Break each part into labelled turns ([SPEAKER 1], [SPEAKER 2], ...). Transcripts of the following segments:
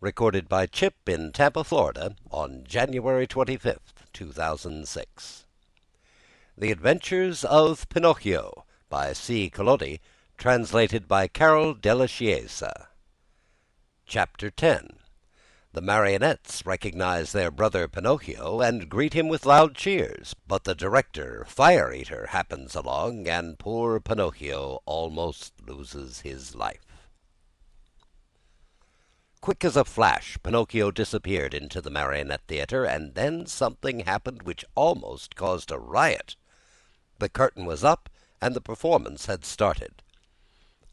[SPEAKER 1] recorded by Chip in Tampa, Florida, on January 25th, 2006. The Adventures of Pinocchio, by C. Collodi, translated by Carol della Chiesa. Chapter 10. The marionettes recognize their brother Pinocchio and greet him with loud cheers, but the director, Fire Eater, happens along, and poor Pinocchio almost loses his life. Quick as a flash, Pinocchio disappeared into the marionette theater, and then something happened which almost caused a riot. The curtain was up, and the performance had started.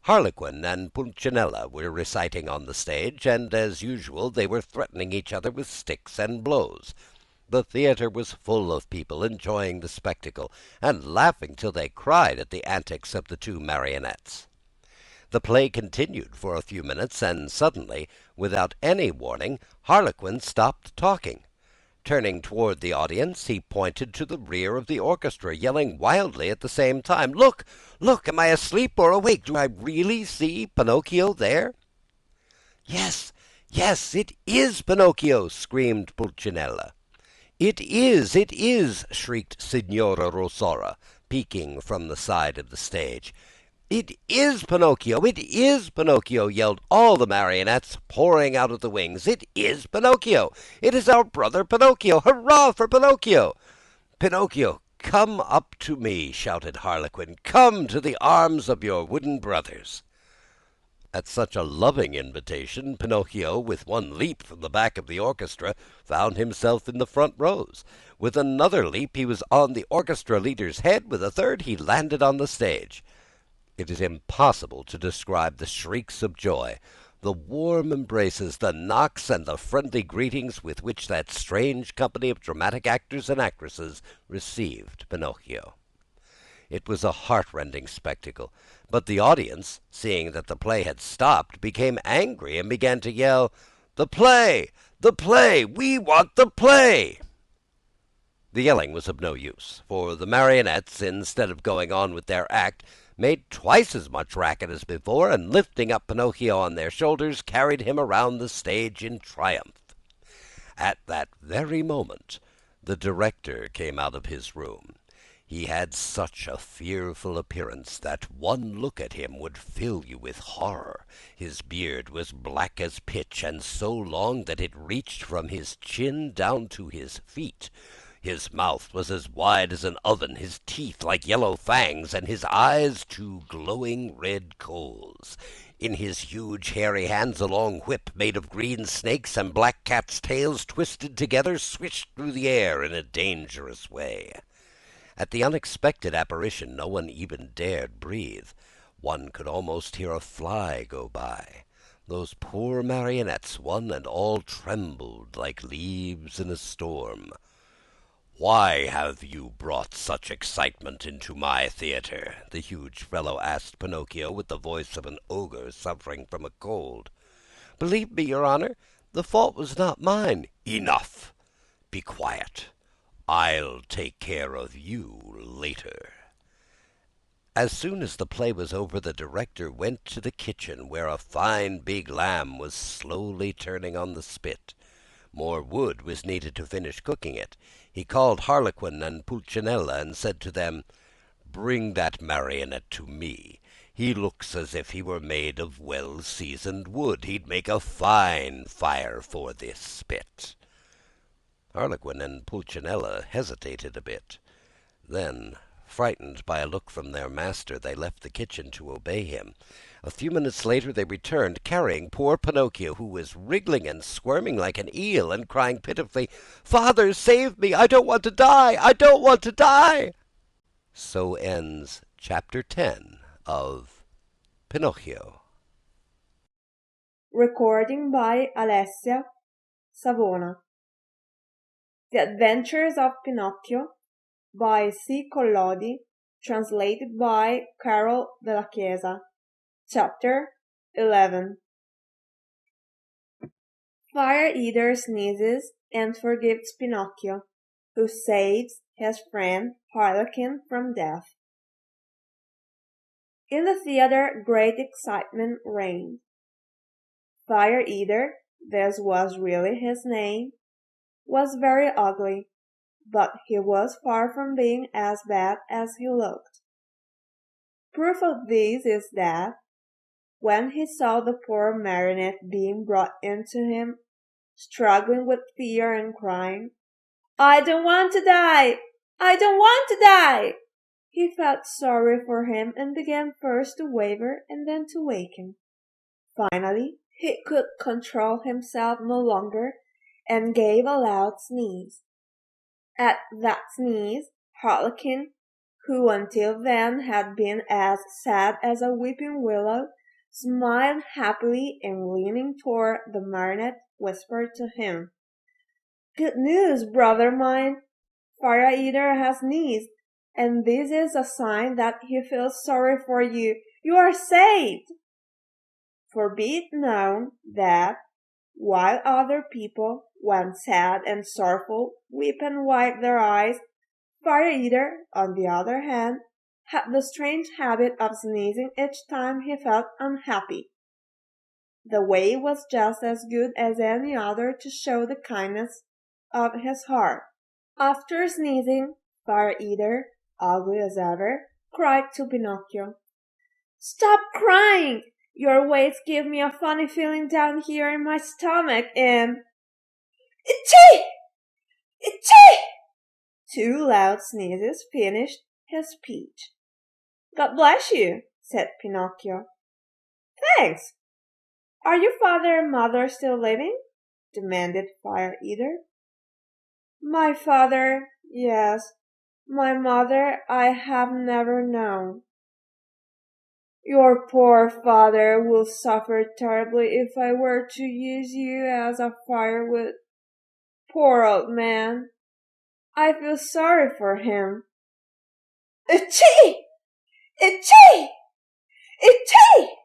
[SPEAKER 1] Harlequin and Pulcinella were reciting on the stage, and as usual they were threatening each other with sticks and blows. The theater was full of people enjoying the spectacle, and laughing till they cried at the antics of the two marionettes. The play continued for a few minutes, and suddenly, without any warning, Harlequin stopped talking. Turning toward the audience, he pointed to the rear of the orchestra, yelling wildly at the same time, "Look! Look! Am I asleep or awake? Do I really see Pinocchio there?" "Yes, yes, it is Pinocchio!" screamed Pulcinella. "It is!" shrieked Signora Rosaura, peeking from the side of the stage. "It is Pinocchio! It is Pinocchio!" yelled all the marionettes, pouring out of the wings. "It is Pinocchio! It is our brother Pinocchio! Hurrah for Pinocchio!" "Pinocchio, come up to me!" shouted Harlequin. "Come to the arms of your wooden brothers!" At such a loving invitation, Pinocchio, with one leap from the back of the orchestra, found himself in the front rows. With another leap, he was on the orchestra leader's head. With a third, he landed on the stage. It is impossible to describe the shrieks of joy, the warm embraces, the knocks, and the friendly greetings with which that strange company of dramatic actors and actresses received Pinocchio. It was a heart-rending spectacle, but the audience, seeing that the play had stopped, became angry and began to yell, "The play! The play! We want the play!" The yelling was of no use, for the marionettes, instead of going on with their act, made twice as much racket as before, and lifting up Pinocchio on their shoulders, carried him around the stage in triumph. At that very moment, the director came out of his room. He had such a fearful appearance that one look at him would fill you with horror. His beard was black as pitch, and so long that it reached from his chin down to his feet. His mouth was as wide as an oven, his teeth like yellow fangs, and his eyes two glowing red coals. In his huge hairy hands a long whip made of green snakes and black cats' tails twisted together swished through the air in a dangerous way. At the unexpected apparition no one even dared breathe. One could almost hear a fly go by. Those poor marionettes, one and all, trembled like leaves in a storm. "Why have you brought such excitement into my theater?" the huge fellow asked Pinocchio with the voice of an ogre suffering from a cold. "Believe me, your honor, the fault was not mine." "Enough! Be quiet. I'll take care of you later." As soon as the play was over, the director went to the kitchen, where a fine big lamb was slowly turning on the spit. More wood was needed to finish cooking it. He called Harlequin and Pulcinella and said to them, "Bring that marionette to me. He looks as if he were made of well-seasoned wood. He'd make a fine fire for this spit." Harlequin and Pulcinella hesitated a bit. Then, frightened by a look from their master, they left the kitchen to obey him. A few minutes later they returned, carrying poor Pinocchio, who was wriggling and squirming like an eel, and crying pitifully, "Father, save me! I don't want to die! I don't want to die!" So ends Chapter 10 of Pinocchio.
[SPEAKER 2] Recording by Alessia Savona. The Adventures of Pinocchio by C. Collodi, translated by Carol della Chiesa. Chapter 11. Fire Eater sneezes and forgives Pinocchio, who saves his friend Harlequin from death. In the theater, great excitement reigned. Fire Eater, this was really his name, was very ugly, but he was far from being as bad as he looked. Proof of this is that, when he saw the poor marionette being brought in to him, struggling with fear and crying, "I don't want to die! I don't want to die!" he felt sorry for him and began first to waver and then to waken. Finally, he could control himself no longer and gave a loud sneeze. At that sneeze, Harlequin, who until then had been as sad as a weeping willow, smiled happily and leaning toward the marionette whispered to him, "Good news, brother mine! Fire Eater has sneezed, and this is a sign that he feels sorry for you. You are saved!" For be it known that, while other people, when sad and sorrowful, weep and wipe their eyes, Fire Eater, on the other hand, had the strange habit of sneezing each time he felt unhappy. The way was just as good as any other to show the kindness of his heart. After sneezing, Fire Eater, ugly as ever, cried to Pinocchio, "Stop crying! Your words give me a funny feeling down here in my stomach and—" "Itchy! Itchy!" Two loud sneezes finished his speech. "God bless you," said Pinocchio. "Thanks. Are your father and mother still living?" demanded Fire Eater. "My father, yes. My mother I have never known." "Your poor father will suffer terribly if I were to use you as a firewood. Poor old man. I feel sorry for him." "Itchy! Itchy! Itchy!"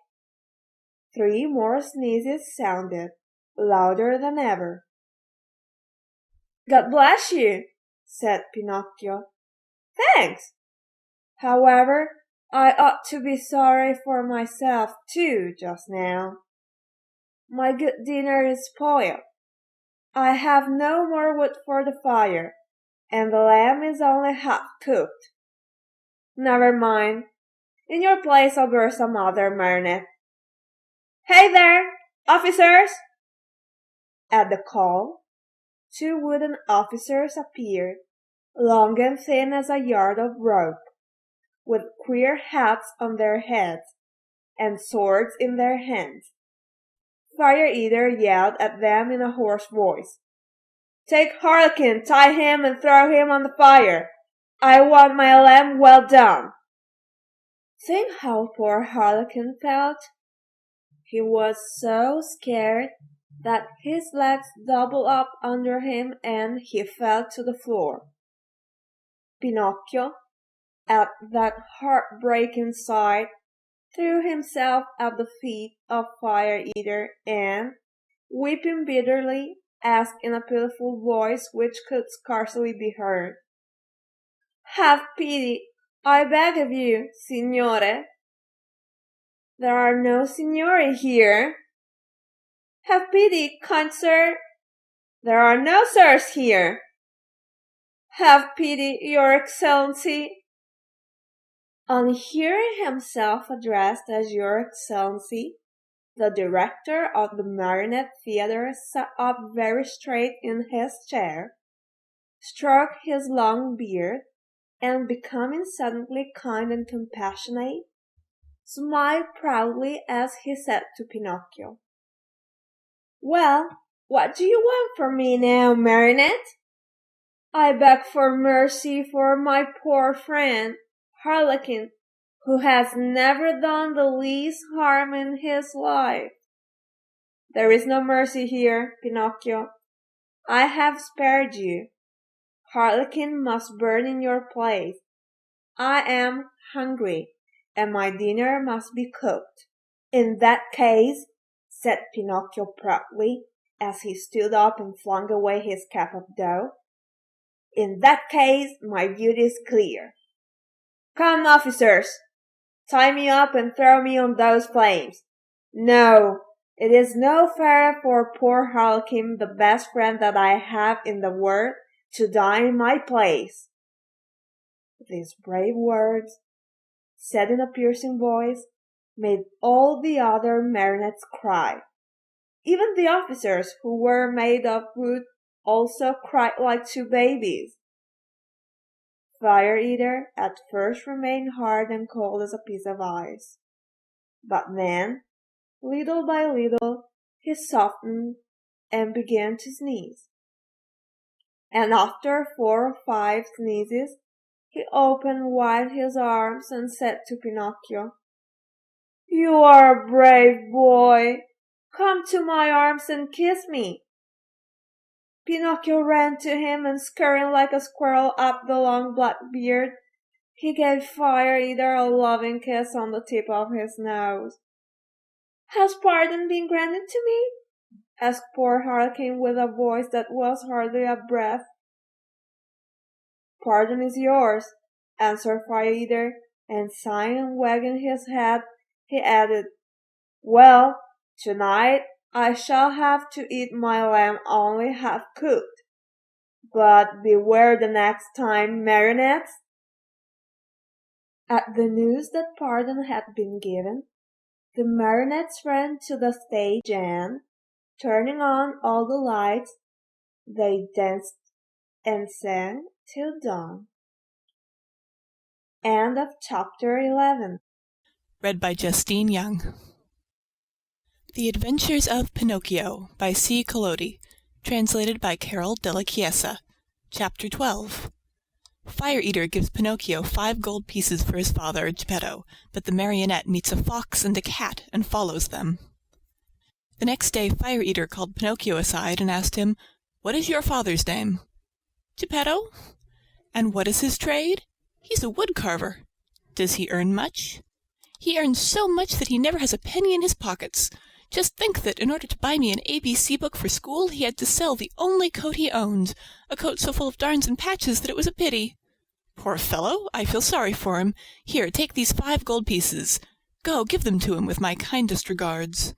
[SPEAKER 2] Three more sneezes sounded, louder than ever. "God bless you," said Pinocchio. "Thanks. However, I ought to be sorry for myself too just now. My good dinner is spoiled. I have no more wood for the fire, and the lamb is only half cooked. Never mind. In your place I'll burn some other marionette. Hey there, officers!" At the call, two wooden officers appeared, long and thin as a yard of rope, with queer hats on their heads and swords in their hands. Fire Eater yelled at them in a hoarse voice, "Take Harlequin, tie him, and throw him on the fire. I want my lamb well done." Think how poor Harlequin felt. He was so scared that his legs doubled up under him and he fell to the floor. Pinocchio, at that heartbreaking sight, threw himself at the feet of Fire Eater and, weeping bitterly, asked in a pitiful voice which could scarcely be heard, "Have pity, I beg of you, signore." "There are no signori here." "Have pity, kind sir." "There are no sirs here." "Have pity, your excellency." On hearing himself addressed as Your Excellency, the director of the Marionette Theatre sat up very straight in his chair, stroked his long beard, and becoming suddenly kind and compassionate, smiled proudly as he said to Pinocchio, "Well, what do you want from me now, Marionette? I beg for mercy for my poor friend, Harlequin, who has never done the least harm in his life." "There is no mercy here, Pinocchio. I have spared you. Harlequin must burn in your place. I am hungry, and my dinner must be cooked." "In that case," said Pinocchio proudly, as he stood up and flung away his cap of dough, "in that case my duty is clear. Come, officers, tie me up and throw me on those flames. No, It is no fair for poor Harlequin, the best friend that I have in the world, to die in my place." These brave words, said in a piercing voice, made all the other marionettes cry. Even the officers, who were made of wood, also cried like two babies. Fire Eater at first remained hard and cold as a piece of ice, but then, little by little, he softened and began to sneeze. And after 4 or 5 sneezes, he opened wide his arms and said to Pinocchio, "You are a brave boy. Come to my arms and kiss me." Pinocchio ran to him and, scurrying like a squirrel up the long black beard, he gave Fire Eater a loving kiss on the tip of his nose. "Has pardon been granted to me?" asked poor Harlequin with a voice that was hardly a breath. "Pardon is yours," answered Fire Eater, and sighing and wagging his head, he added, "Well, tonight I shall have to eat my lamb only half cooked. But beware the next time, marionettes." At the news that pardon had been given, the marionettes ran to the stage and, turning on all the lights, they danced and sang till dawn. End of chapter 11.
[SPEAKER 3] Read by Justine Young. The Adventures of Pinocchio by C. Collodi, translated by Carol della Chiesa. Chapter 12. Fire Eater gives Pinocchio 5 gold pieces for his father, Geppetto, but the marionette meets a fox and a cat and follows them. The next day Fire Eater called Pinocchio aside and asked him, "What is your father's name?" "Geppetto." "And what is his trade?" "He's a woodcarver." "Does he earn much?" "He earns so much that he never has a penny in his pockets. Just think that in order to buy me an ABC book for school he had to sell the only coat he owned, a coat so full of darns and patches that it was a pity. Poor fellow, I feel sorry for him. Here, take these 5 gold pieces. Go, give them to him with my kindest regards."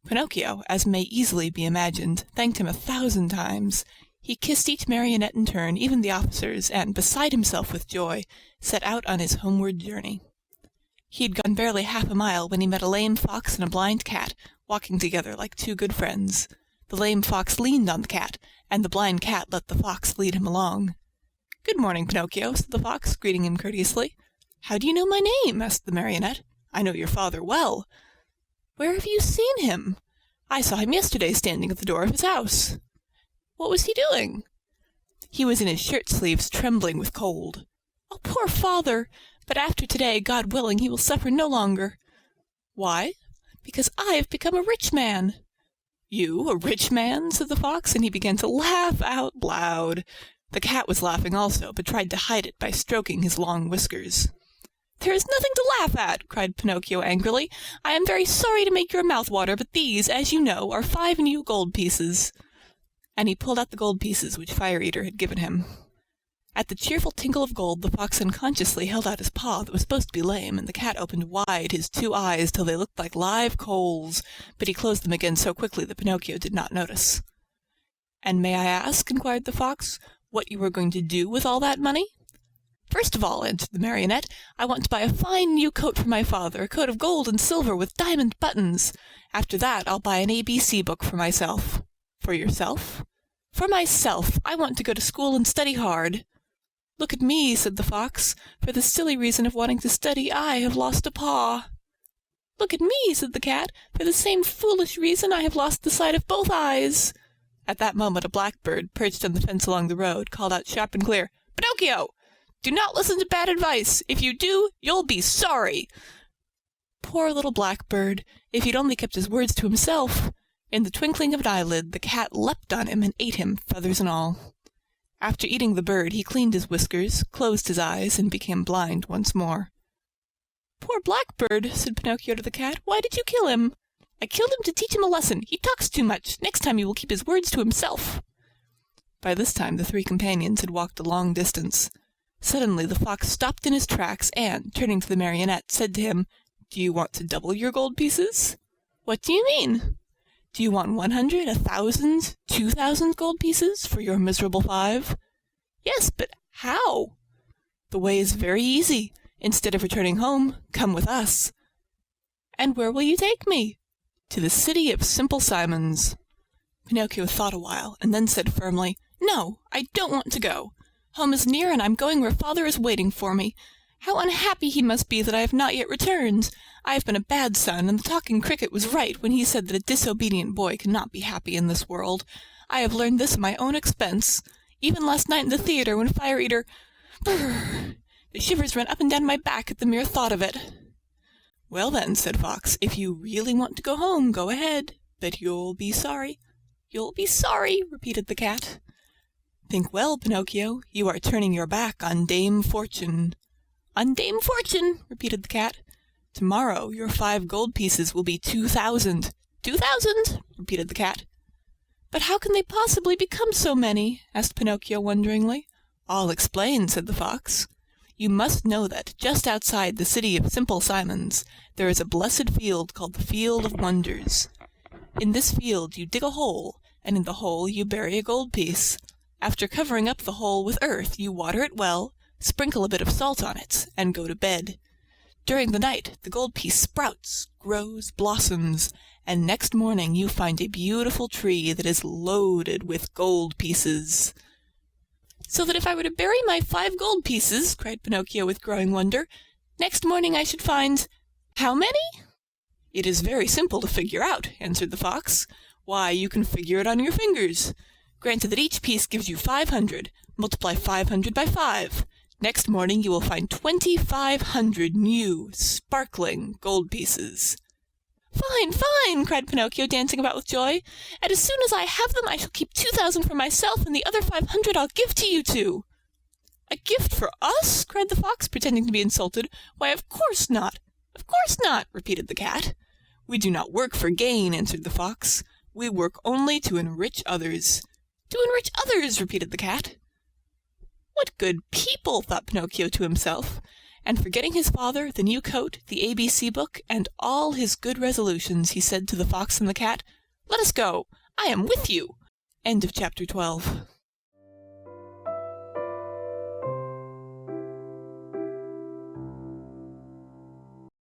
[SPEAKER 3] Pinocchio, as may easily be imagined, thanked him 1,000 times. He kissed each marionette in turn, even the officers, and, beside himself with joy, set out on his homeward journey. He had gone barely half a mile when he met a lame fox and a blind cat, walking together like 2 good friends. The lame fox leaned on the cat, and the blind cat let the fox lead him along. "Good morning, Pinocchio," said the fox, greeting him courteously. "How do you know my name?" asked the marionette. "I know your father well." "Where have you seen him?" "I saw him yesterday standing at the door of his house." "What was he doing?" "He was in his shirt-sleeves, trembling with cold." "Oh, poor father! But after today, God willing, he will suffer no longer." "Why?" "Because I have become a rich man." "You, a rich man?" said the fox, and he began to laugh out loud. The cat was laughing also, but tried to hide it by stroking his long whiskers. "There is nothing to laugh at!" cried Pinocchio angrily. "I am very sorry to make your mouth water, but these, as you know, are 5 new gold pieces." And he pulled out the gold pieces which Fire Eater had given him. At the cheerful tinkle of gold the fox unconsciously held out his paw that was supposed to be lame, and the cat opened wide his 2 eyes till they looked like live coals, but he closed them again so quickly that Pinocchio did not notice. "And may I ask," inquired the fox, "what you are going to do with all that money?" "First of all," answered the marionette, "I want to buy a fine new coat for my father, a coat of gold and silver with diamond buttons. After that I'll buy an ABC book for myself." "For yourself?" "For myself. I want to go to school and study hard." "Look at me," said the fox. "For the silly reason of wanting to study, I have lost a paw." "Look at me," said the cat. "For the same foolish reason I have lost the sight of both eyes." At that moment a blackbird, perched on the fence along the road, called out sharp and clear, "Pinocchio! Do not listen to bad advice. If you do, you'll be sorry." Poor little blackbird! If he'd only kept his words to himself! In the twinkling of an eyelid the cat leapt on him and ate him, feathers and all. After eating the bird he cleaned his whiskers, closed his eyes, and became blind once more. "Poor blackbird!" said Pinocchio to the cat. "Why did you kill him?" "I killed him to teach him a lesson. He talks too much. Next time he will keep his words to himself." By this time the 3 companions had walked a long distance. Suddenly the fox stopped in his tracks and, turning to the marionette, said to him, "Do you want to double your gold pieces?" "What do you mean?" Do you want 100, 1,000, 2,000 gold pieces for your miserable 5? Yes, but how? The way is very easy. Instead of returning home, come with us. And where will you take me? To the city of Simple Simons. Pinocchio thought a while, and then said firmly, No, I don't want to go. Home is near, and I'm going where father is waiting for me. How unhappy he must be that I have not yet returned! I have been a bad son, and the talking cricket was right when he said that a disobedient boy cannot be happy in this world. I have learned this at my own expense. Even last night in the theatre, when Fire Eater... Brrr! The shivers ran up and down my back at the mere thought of it. Well then, said Fox, if you really want to go home, go ahead, but you'll be sorry. You'll be sorry, repeated the cat. Think well, Pinocchio, you are turning your back on Dame Fortune. On Dame Fortune, repeated the cat. Tomorrow your 5 gold pieces will be 2,000. 2,000, repeated the cat. But how can they possibly become so many? Asked Pinocchio wonderingly. I'll explain, said the fox. You must know that, just outside the city of Simple Simons, there is a blessed field called the Field of Wonders. In this field you dig a hole, and in the hole you bury a gold piece. After covering up the hole with earth, you water it well, sprinkle a bit of salt on it, and go to bed. During the night the gold piece sprouts, grows, blossoms, and next morning you find a beautiful tree that is loaded with gold pieces. So that if I were to bury my 5 gold pieces, cried Pinocchio with growing wonder, next morning I should find... How many? It is very simple to figure out, answered the fox. Why, you can figure it on your fingers. Granted that each piece gives you 500, multiply 500 by 5. Next morning you will find 2,500 new, sparkling gold pieces. Fine, fine, cried Pinocchio, dancing about with joy. And as soon as I have them, I shall keep 2,000 for myself, and the other 500 I'll give to you two. A gift for us? Cried the fox, pretending to be insulted. Why, of course not. Of course not, repeated the cat. We do not work for gain, answered the fox. We work only to enrich others. To enrich others, repeated the cat. What good people, thought Pinocchio to himself, and forgetting his father, the new coat, the ABC book, and all his good resolutions, he said to the fox and the cat, Let us go. I am with you. End of chapter 12.